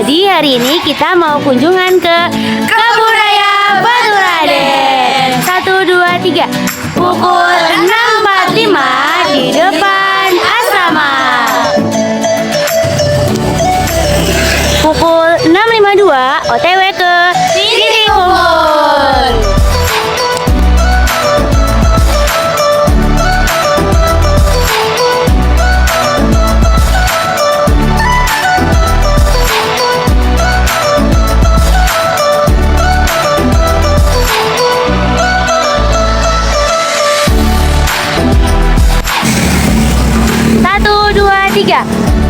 Jadi hari ini kita mau kunjungan ke Kebun Raya Baturaden. 1, 2, 3. Pukul 6.45 di depan asrama. Pukul 6.52 OTW ke titik kumpul.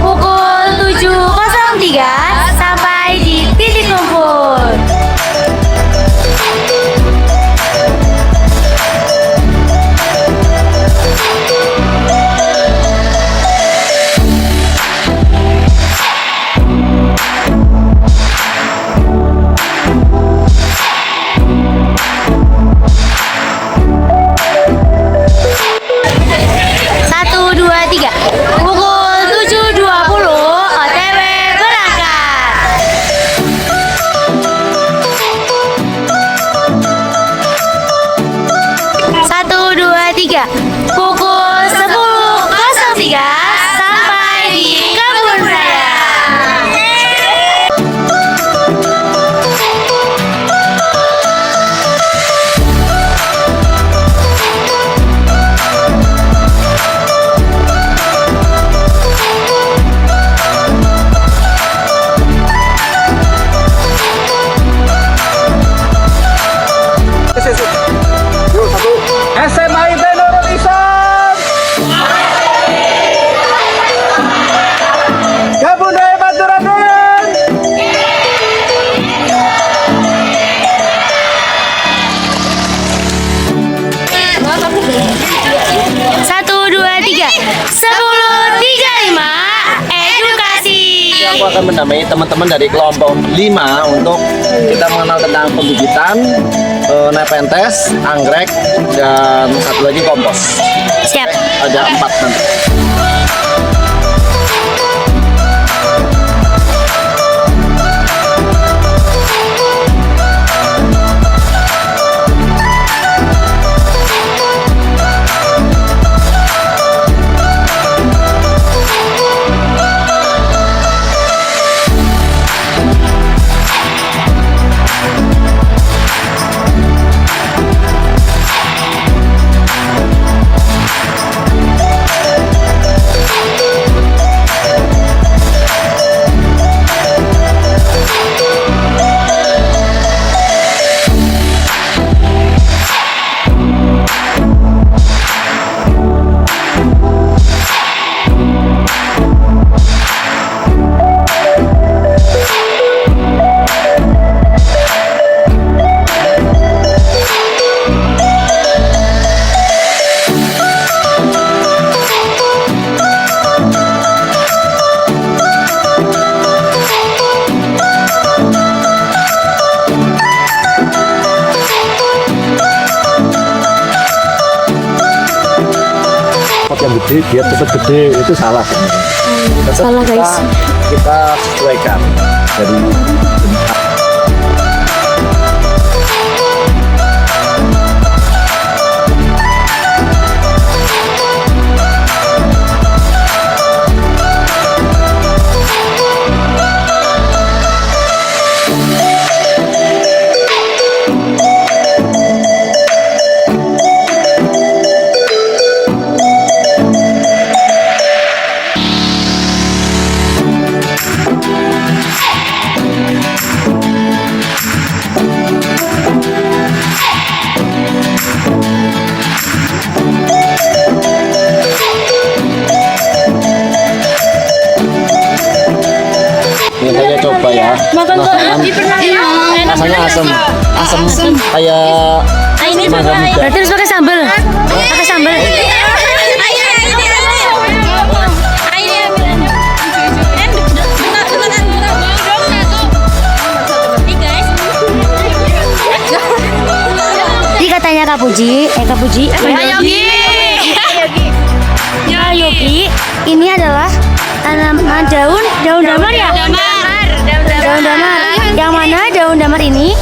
Pukul 7.03 sampai di titik kumpul. Pukul 10.03 sampai di Kebun Raya. SMA IB Nurul Islam. Kebun Raya Baturaden. Satu, dua, tiga. 10.35 edukasi. Aku akan mendampingi teman-teman dari kelompok 5 untuk kita mengenal tentang pembibitan, nepentes, anggrek, dan satu lagi kompos. Siap. Ada 4 nanti. Yang gede dia tetap gede, itu salah sebenarnya. Salah guys. Kita sesuaikan dari ini saya coba ya. Makan Rasanya asam kayak mangga muda. Berarti harus pakai sambal. Pakai sambal. Ini katanya Kak Puji, Yogi, ini adalah tanaman daun damar ya? Daun daun damar. Yang mana daun damar ini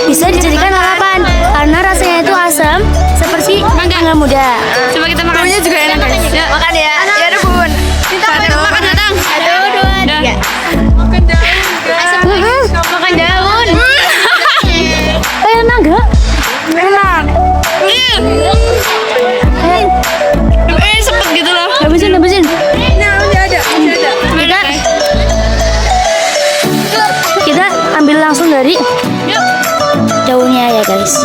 bisa dijadikan lalapan karena rasanya itu asam seperti mangga muda. Coba kita makan. Baunya juga enak guys. Ya. Makan ya. Ya ada bun. Makan datang. 1, 2, 3. Makan daun guys. Makan daun. Enak gak? Enak. Sepet gitu loh. Habisin. Nah, udah ada. Kita ambil langsung dari daunnya ya guys.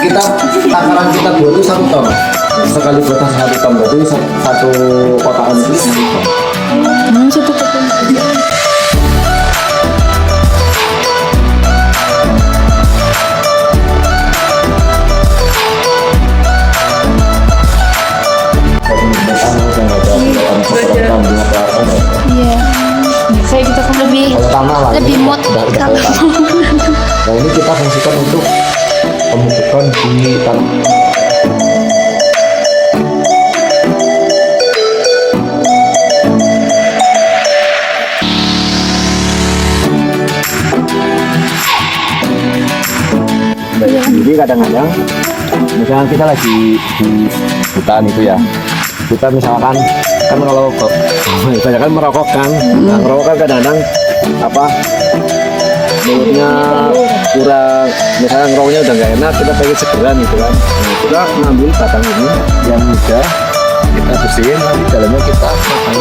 Kita takaran kita buat itu 1 ton. Sekali buat 1 ton berarti satu kotakan itu 1 ton. Iya. Kayak gitu kan lebih mood. Nah ini kita fungsikan untuk pemupukan di tanah. Jadi kadang-kadang misalnya kita lagi di hutan itu ya, kita misalkan kan kalau banyak kan merokok kan, nah merokok kan kadang-kadang apa mulutnya kurang, misalnya ngerokoknya udah nggak enak, kita pengen segeran gitu kan, nah, kita ngambil batang ini yang muda, kita bersihin, nanti dalamnya kita makan.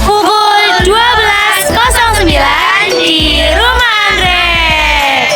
Pukul 12.09 di Rumah Anggrek.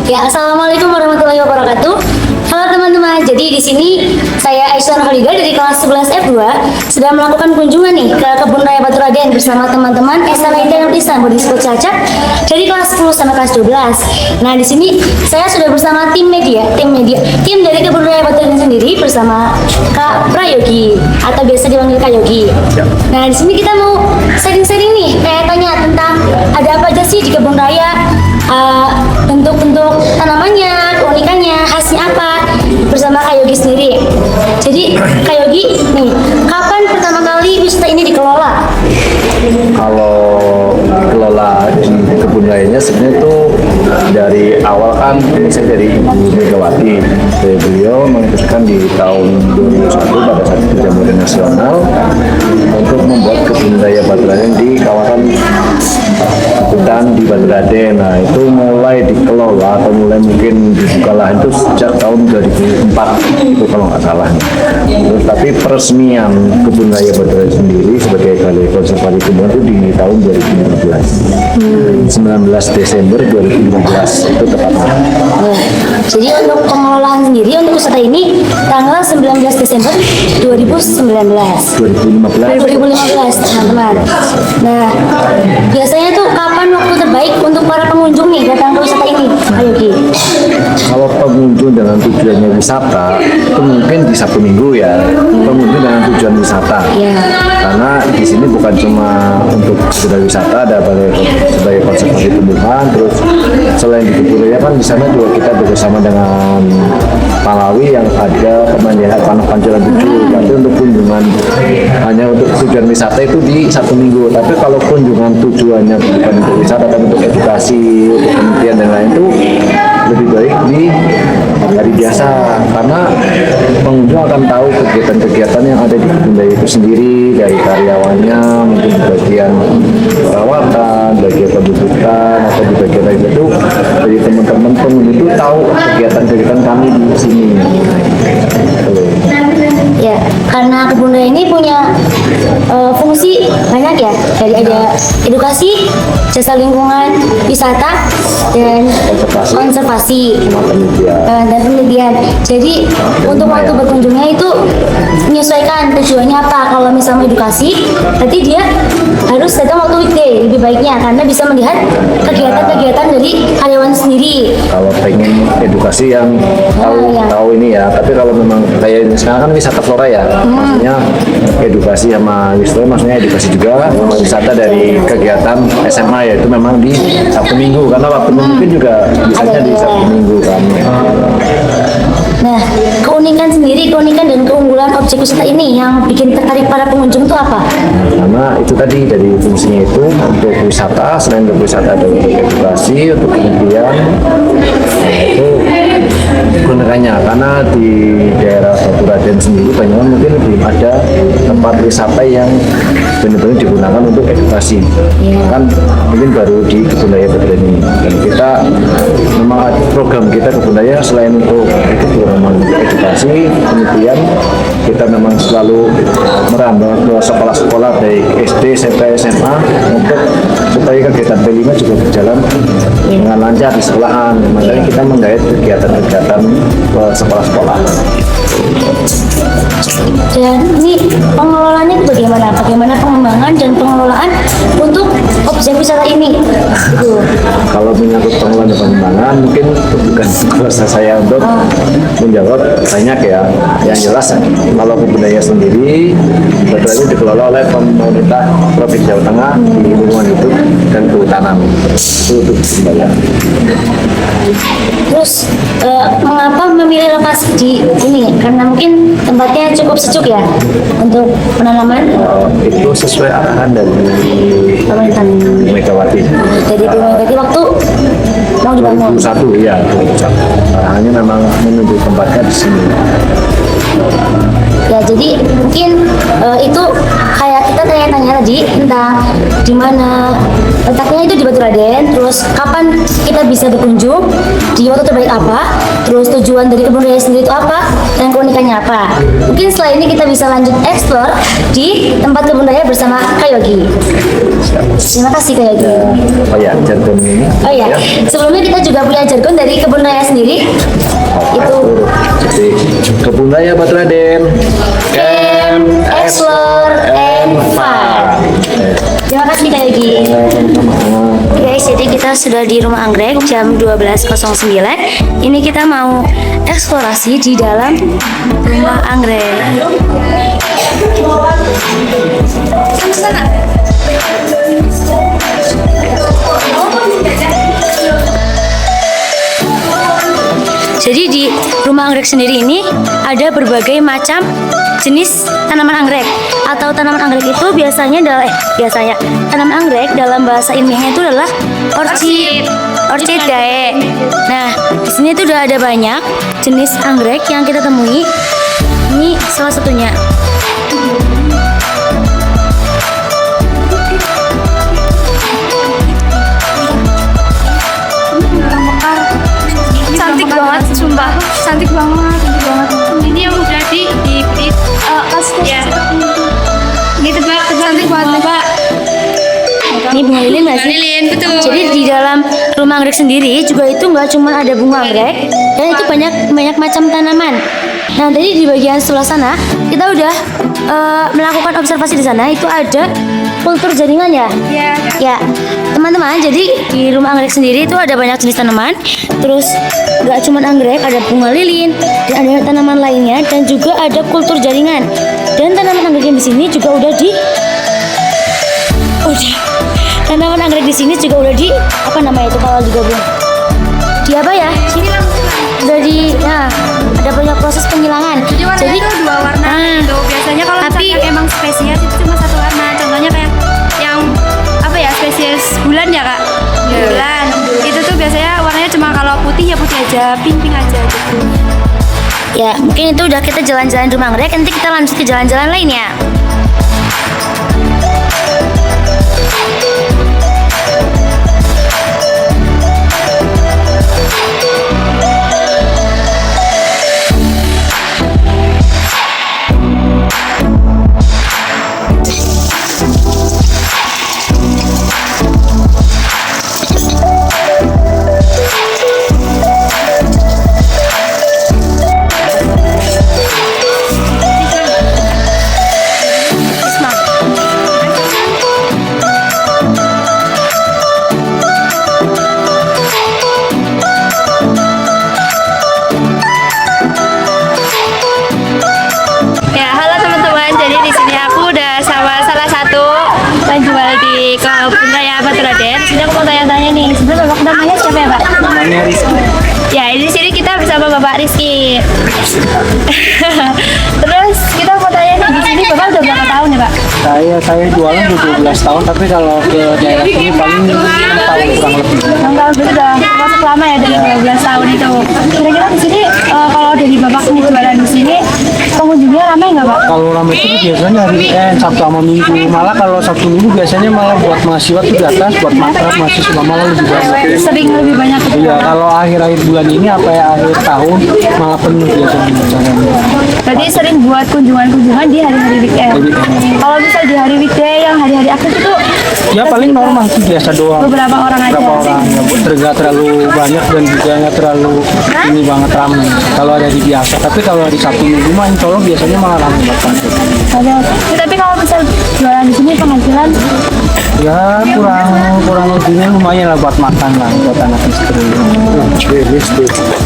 Ya, assalamualaikum warahmatullahi wabarakatuh. Halo teman-teman, jadi di sini saya Aisyah Khalida dari kelas 11 F2 sedang melakukan kunjungan nih ke Kebun Raya Batu Raden bersama teman-teman SMAI Teknik Islam Budi Sekut Cacat dari kelas 10 sampai kelas 12. Nah, di sini saya sudah bersama tim dari Kebun Raya Batu Raden sendiri bersama Kak Prayogi atau biasa dipanggil Kak Yogi. Nah, di sini kita mau sharing-sharing nih, kayak tanya tentang ada apa aja sih di Kebun Raya. Bentuk-bentuk tanamannya, keunikannya, khasnya apa bersama Kak Yogi sendiri. Jadi Kak Yogi, nih, kapan pertama kali wisata ini dikelola? Kalau dikelola di kebun rayanya sebenarnya itu dari awal kan misalnya dari Ibu Megawati, beliau memutuskan di tahun 2001 pada saat Jambore Nasional untuk membuat kebun raya Batu Raden di kawasan hutan di Batu Raden. Nah itu mulai dikelola atau mulai mungkin dibuka lahan itu sejak tahun 2004 itu kalau nggak salah. Terus tapi peresmian kebun raya Batu Raden sendiri sebagai balai konservasi tumbuhan itu di tahun 2015, 19 Desember 2015 itu tepatnya. Jadi untuk pengelolaan sendiri untuk wisata ini tanggal 19 Desember 2015 teman-teman. Nah biasanya tuh kapan waktu terbaik untuk para pengunjung nih datang ke wisata ini? Ayo Ki. Kalau pengunjung dengan tujuannya wisata itu mungkin di Sabtu Minggu ya, pengunjung dengan tujuan wisata. Iya. Karena di sini bukan cuma untuk sekedar wisata, ada sebagai konservasi tumbuhan. Terus selain di Kebun Raya kan di sana juga kita bersama dengan Malawi yang ada pemandian panah pancuran 7. Tapi untuk kunjungan hanya untuk tujuan wisata itu di Sabtu Minggu. Tapi kalau kunjungan tujuannya bukan untuk wisata tapi untuk edukasi, untuk penelitian dan lain itu lebih baik di hari biasa, karena pengunjung akan tahu kegiatan-kegiatan yang ada di Kebun Raya itu sendiri, dari karyawannya, mungkin di bagian perawatan, bagian pendudukan, atau di bagian lain itu dari teman-teman pengunjung itu tahu kegiatan-kegiatan kami di sini. Ya, karena Kebun Raya ini punya fungsi banyak ya. Jadi ada edukasi, jasa lingkungan, wisata, dan konservasi dan penelitian. Jadi untuk waktu berkunjungnya itu menyesuaikan tujuannya apa. Kalau misalnya edukasi, berarti dia harus datang waktu weekday lebih baiknya, karena bisa melihat kegiatan-kegiatan dari karyawan sendiri. Kalau pengen edukasi yang tahu ini ya, tapi kalau memang kayak ini sekarang kan wisata flora ya, maksudnya edukasi sama wisata, maksudnya edukasi juga sama wisata dari kegiatan SMA ya, itu memang di Sabtu Minggu, karena waktu mungkin juga bisanya di Sabtu Minggu kan. Nah, keunikan dan keunggulan objek wisata ini yang bikin tertarik para pengunjung itu apa? Karena itu tadi dari fungsinya itu untuk wisata, selain untuk wisata ada untuk edukasi, untuk penelitian, itu gunakannya. Karena di daerah Batu Raden sendiri banyak mungkin belum ada tempat wisata yang benar-benar digunakan untuk edukasi. Kan mungkin baru di Kebun Raya Batu Raden ini. Dan kita memang program kita Kebun Raya selain untuk itu juga memang edukasi, penelitian, kita memang selalu merambah ke sekolah-sekolah baik SD, SMP, SMA untuk supaya kegiatan P5 juga berjalan dengan lancar di sekolahan. Makanya kita menggait kegiatan-kegiatan ke sekolah-sekolah. Dan ini pengelolaannya itu bagaimana? Bagaimana pengembangan dan pengelolaan untuk objek wisata ini? Gitu. Kalau menyangkut pengelolaan dan pengembangan, mungkin bukan kuasa saya untuk menjawab banyak ya. Yang jelas, kalau Kebun Raya sendiri betul dikelola oleh pemerintah Provinsi Jawa Tengah di lingkungan hidup dan kehutanan. Itu untuk Kebun Raya. Terus mengapa memilih lokasi di ini? Karena mungkin tempatnya cukup sejuk ya untuk penanaman. Itu sesuai arahan dari Pemerintah. Megawati. Jadi Bu Megawati waktu mau dibangun. 2021 ya, 2021. Arahannya memang menuju tempatnya di sini. Ya, jadi mungkin itu kayak kita tanya-tanya tadi tentang di mana letaknya itu di Batu Raden, terus kapan kita bisa berkunjung, di waktu terbaik apa, terus tujuan dari Kebun Raya sendiri itu apa, dan keunikannya apa. Mungkin setelah ini kita bisa lanjut explore di tempat Kebun Raya bersama Kak Yogi. Terima kasih Kak Yogi. Oh ya, jargon ini. Oh ya, sebelumnya kita juga punya jargon dari Kebun Raya sendiri. Itu Jadi Kebun Raya Batu Raden, Camp, Explore, and Fun. Terima kasih Kak Yogi. Guys, jadi kita sudah di Rumah Anggrek jam 12.09. Ini kita mau eksplorasi di dalam Rumah Anggrek. Sana. Jadi di Rumah Anggrek sendiri ini ada berbagai macam jenis tanaman anggrek, atau tanaman anggrek itu biasanya adalah tanaman anggrek dalam bahasa ilmiahnya itu adalah orchidae. Nah, di sini tuh udah ada banyak jenis anggrek yang kita temui. Ini salah satunya. Cantik banget, sumpah. Cantik banget. Ini yang udah diberi ya. Ini tebak cantik banget, Pak. Ini bunga lilin nggak sih? Lilin, betul. Jadi di dalam Rumah Anggrek sendiri juga itu nggak cuma ada bunga anggrek, dan itu banyak macam tanaman. Nah, tadi di bagian sebelah sana kita udah melakukan observasi di sana. Itu ada kultur jaringan ya. Ya. Ya, teman-teman, jadi di rumah anggrek sendiri itu ada banyak jenis tanaman. Terus nggak cuma anggrek, ada bunga lilin dan ada tanaman lainnya, dan juga ada kultur jaringan. Dan tanaman anggrek yang di sini juga tanaman anggrek di sini juga udah di apa namanya itu kalau digabung? Di apa ya? Udah di, nah, ada banyak proses penyilangan. Jadi warnanya itu dua warna gitu. Biasanya kalau tapi misalkan emang spesies itu cuma satu warna. Contohnya kayak yang apa ya, spesies bulan ya kak. Bulan. Itu tuh biasanya warnanya cuma kalau putih ya putih aja, pink aja gitu. ya mungkin itu udah kita jalan-jalan di rumah anggrek. Nanti kita lanjut ke jalan-jalan lainnya. Ya, halo teman-teman. Jadi di sini aku udah sama salah satu penjual di Kebun Raya Batu Raden. Di sini aku mau tanya-tanya nih. Sebenarnya bapak namanya siapa ya, Pak? Namanya Rizky. Ya, di sini kita bersama Bapak Rizky. Terus kita mau tanya nih, di sini Bapak udah berapa tahun ya, Pak? Saya jualan udah 12 tahun, tapi kalau ke daerah sini paling 6 tahun kurang lebih. 6 tahun itu udah termasuk lama ya, dari 12 tahun itu. Kira-kira di sini kalau dari Bapak jualan di sini pengunjungnya ramai nggak, Pak? Kalau ramai itu biasanya hari Sabtu sama Minggu. Malah kalau Sabtu Minggu biasanya malah buat mahasiswa tuh di atas, buat makrab mahasiswa malah lebih banyak. Sering lebih banyak gitu. Iya, kalau akhir-akhir bulan ini apa ya akhir tahun malah penuh biasanya. Berarti sering buat kunjungan-kunjungan di hari-hari weekend. Kalau misal di hari weekday yang hari-hari aktif itu Ya paling normal sih, biasa doang. beberapa orang aja. Berapa orang, nggak terlalu banyak dan juga nggak terlalu ini banget ramai. Kalau ada di biasa, tapi kalau di Sabtu Minggu mah insya Allah biasanya malah ramai banget. Tapi kalau misal jualan di sini penghasilan Ya kurang lebihnya lumayan lah buat makan lah, buat anak istri.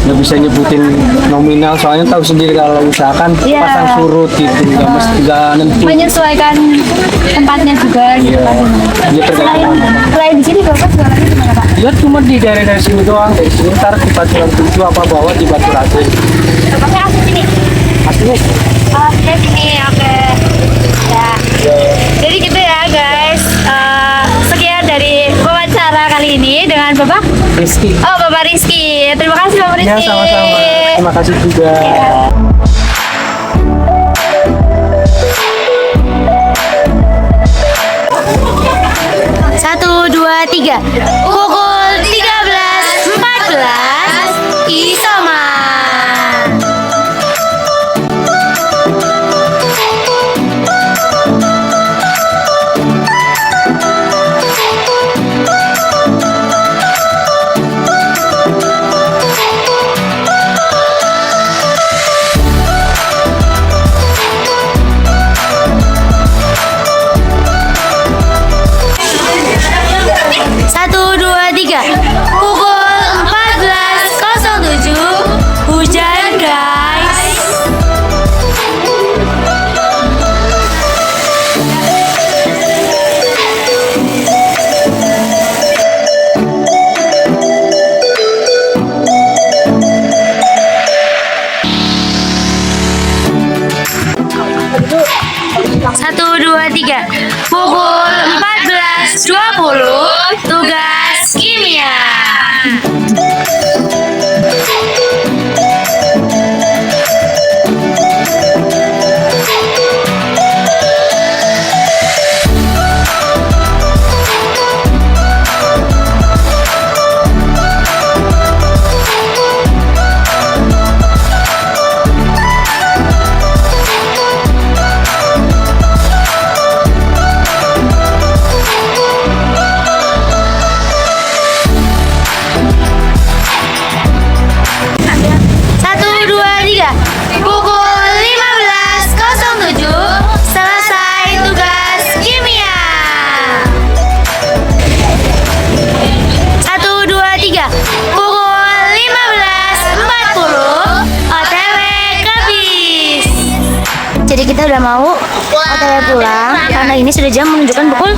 Nggak bisa nyebutin nominal, soalnya tahu sendiri kalau usahakan Iya. pasang surut gitu, nggak nentu. menyesuaikan tempatnya juga gitu Iya, kan. dia tergantung. Selain di sini Bapak jualannya di mana, Pak? Ya cuma di daerah sini doang, dari sini ntar di Baturan 7 apa bawah di Batu Raden. Bapaknya asli sini. Aslinya Asli sini, oke. Ya. Jadi gitu ya guys. Sekian dari wawancara kali ini dengan Bapak. Rizky. Oh, Bapak Rizky. Terima kasih Bapak Ya Rizky. sama-sama. Terima kasih juga. Satu, dua, tiga. Pukul 13.14 Isoma. Satu, dua, tiga. Pukul 14.07. Hujan guys. Satu, dua, tiga. Pukul 14.20. Tugas kimia. kita udah mau OTW pulang karena ini sudah jam menunjukkan pukul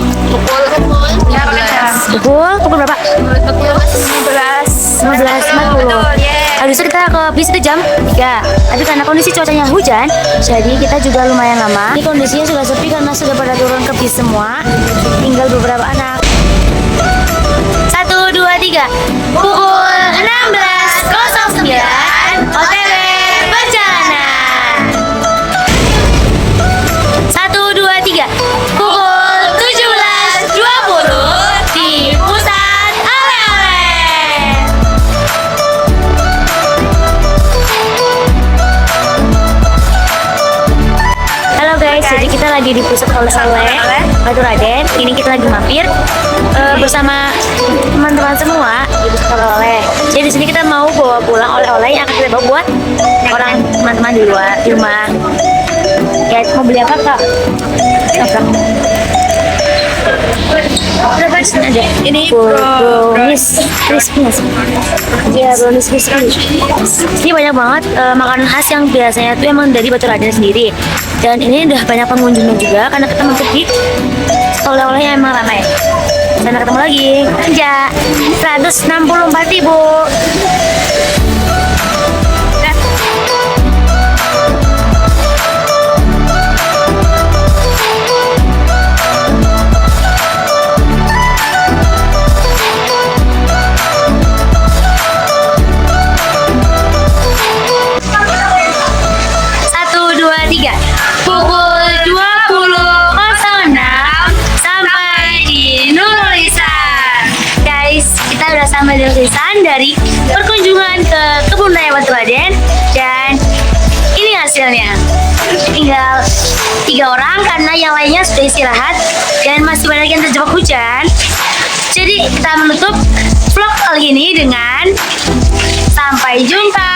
berapa? Pukul 15.40. Habis itu kita ke bis itu jam 3. Tapi karena kondisi cuacanya hujan, jadi kita juga lumayan lama. Ini kondisinya sudah sepi karena sudah pada turun ke bis semua. Tinggal beberapa anak. 1, 2, 3. Pukul 16.09 OTW perjalanan. 1, 2, 3. Pukul 17.20 di pusat oleh-oleh. Halo guys, jadi kita lagi di pusat oleh-oleh Batu Raden. Ini kita lagi mampir bersama teman-teman semua di pusat oleh-oleh. Jadi di sini kita mau bawa pulang oleh-oleh yang akan kita bawa buat orang teman-teman di luar di rumah. Ya, mau beli apa kak? Apa? Berapa di sini aja? Ini brownies crispy. Iya, brownies crispy. Ini banyak banget makanan khas yang biasanya tuh emang dari Batu Raden sendiri. Dan ini udah banyak pengunjungnya juga karena kita masuk di oleh-oleh yang emang ramai. Sana ketemu lagi. Ya, 164.000. Pukul 20.06 sampai di Nulisan. Guys, kita udah sampai di Nulisan dari perkunjungan ke Kebun Raya Batu Raden. Dan ini hasilnya. Tinggal 3 orang karena yang lainnya sudah istirahat dan masih banyak yang terjebak hujan. Jadi kita menutup vlog kali ini dengan sampai jumpa.